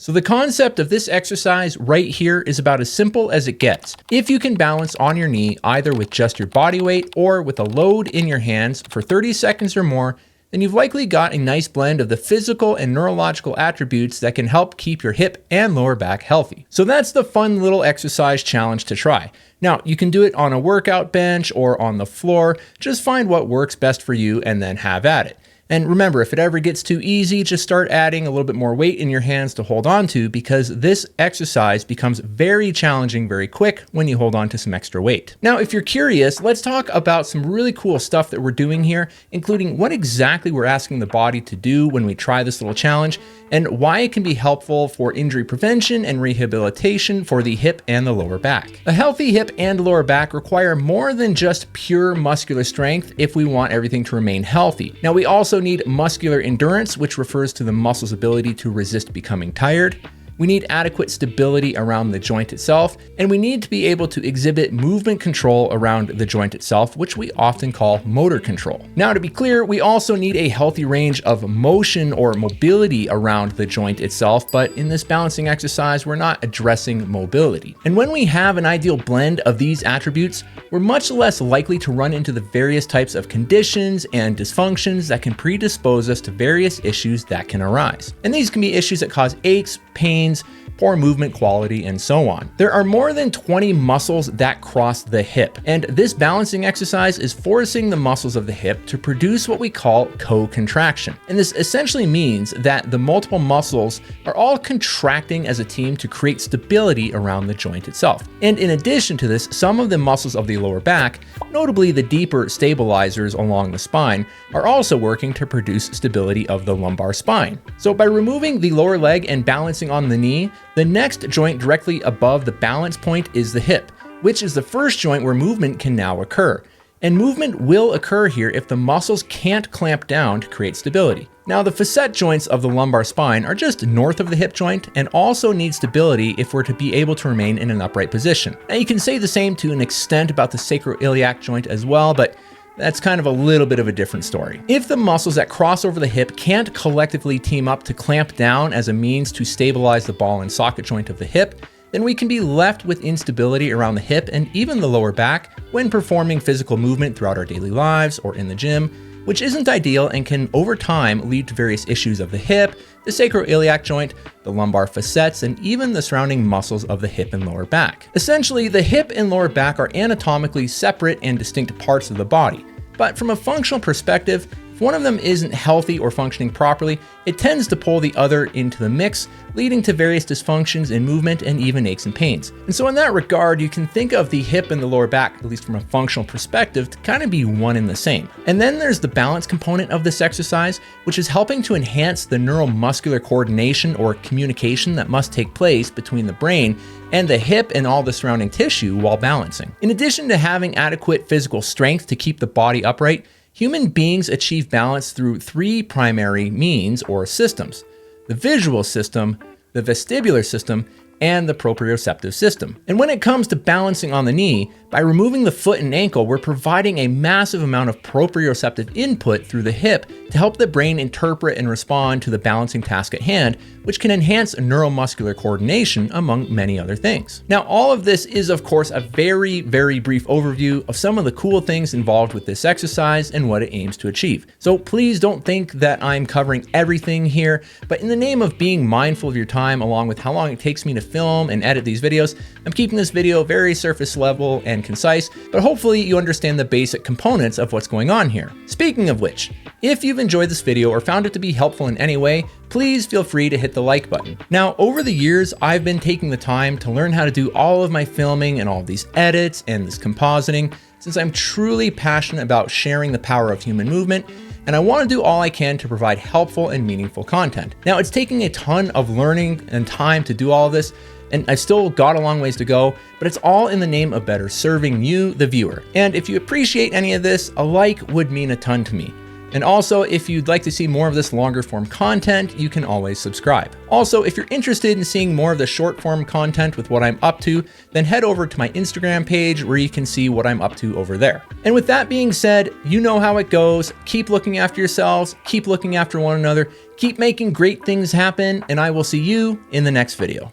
So the concept of this exercise right here is about as simple as it gets. If you can balance on your knee, either with just your body weight or with a load in your hands for 30 seconds or more, then you've likely got a nice blend of the physical and neurological attributes that can help keep your hip and lower back healthy. So that's the fun little exercise challenge to try. Now, you can do it on a workout bench or on the floor. Just find what works best for you and then have at it. And remember, if it ever gets too easy, just start adding a little bit more weight in your hands to hold on to, because this exercise becomes very challenging very quick when you hold on to some extra weight. Now, if you're curious, let's talk about some really cool stuff that we're doing here, including what exactly we're asking the body to do when we try this little challenge, and why it can be helpful for injury prevention and rehabilitation for the hip and the lower back. A healthy hip and lower back require more than just pure muscular strength if we want everything to remain healthy. Now, we also need muscular endurance, which refers to the muscle's ability to resist becoming tired. We need adequate stability around the joint itself, and we need to be able to exhibit movement control around the joint itself, which we often call motor control. Now, to be clear, we also need a healthy range of motion or mobility around the joint itself, but in this balancing exercise, we're not addressing mobility. And when we have an ideal blend of these attributes, we're much less likely to run into the various types of conditions and dysfunctions that can predispose us to various issues that can arise. And these can be issues that cause aches, pains, poor movement quality, and so on. There are more than 20 muscles that cross the hip, and this balancing exercise is forcing the muscles of the hip to produce what we call co-contraction. And this essentially means that the multiple muscles are all contracting as a team to create stability around the joint itself. And in addition to this, some of the muscles of the lower back, notably the deeper stabilizers along the spine, are also working to produce stability of the lumbar spine. So by removing the lower leg and balancing on the knee, the next joint directly above the balance point is the hip, which is the first joint where movement can now occur. And movement will occur here if the muscles can't clamp down to create stability. Now, the facet joints of the lumbar spine are just north of the hip joint and also need stability if we're to be able to remain in an upright position. Now, you can say the same to an extent about the sacroiliac joint as well, but that's kind of a little bit of a different story. If the muscles that cross over the hip can't collectively team up to clamp down as a means to stabilize the ball and socket joint of the hip, then we can be left with instability around the hip and even the lower back when performing physical movement throughout our daily lives or in the gym, which isn't ideal and can over time lead to various issues of the hip, the sacroiliac joint, the lumbar facets, and even the surrounding muscles of the hip and lower back. Essentially, the hip and lower back are anatomically separate and distinct parts of the body. But from a functional perspective, if one of them isn't healthy or functioning properly, it tends to pull the other into the mix, leading to various dysfunctions in movement and even aches and pains. And so in that regard, you can think of the hip and the lower back, at least from a functional perspective, to kind of be one and the same. And then there's the balance component of this exercise, which is helping to enhance the neuromuscular coordination or communication that must take place between the brain and the hip and all the surrounding tissue while balancing. In addition to having adequate physical strength to keep the body upright, human beings achieve balance through three primary means or systems: the visual system, the vestibular system, and the proprioceptive system. And when it comes to balancing on the knee, by removing the foot and ankle, we're providing a massive amount of proprioceptive input through the hip to help the brain interpret and respond to the balancing task at hand, which can enhance neuromuscular coordination, among many other things. Now, all of this is, of course, a very, very brief overview of some of the cool things involved with this exercise and what it aims to achieve. So please don't think that I'm covering everything here, but in the name of being mindful of your time, along with how long it takes me to film and edit these videos, I'm keeping this video very surface level and concise, but hopefully you understand the basic components of what's going on here. Speaking of which, if you've enjoyed this video or found it to be helpful in any way, please feel free to hit the like button. Now, over the years, I've been taking the time to learn how to do all of my filming and all of these edits and this compositing, since I'm truly passionate about sharing the power of human movement, and I want to do all I can to provide helpful and meaningful content. Now, it's taking a ton of learning and time to do all of this, and I've still got a long ways to go, but it's all in the name of better serving you, the viewer. And if you appreciate any of this, a like would mean a ton to me. And also, if you'd like to see more of this longer form content, you can always subscribe. Also, if you're interested in seeing more of the short form content with what I'm up to, then head over to my Instagram page where you can see what I'm up to over there. And with that being said, you know how it goes. Keep looking after yourselves, keep looking after one another, keep making great things happen, and I will see you in the next video.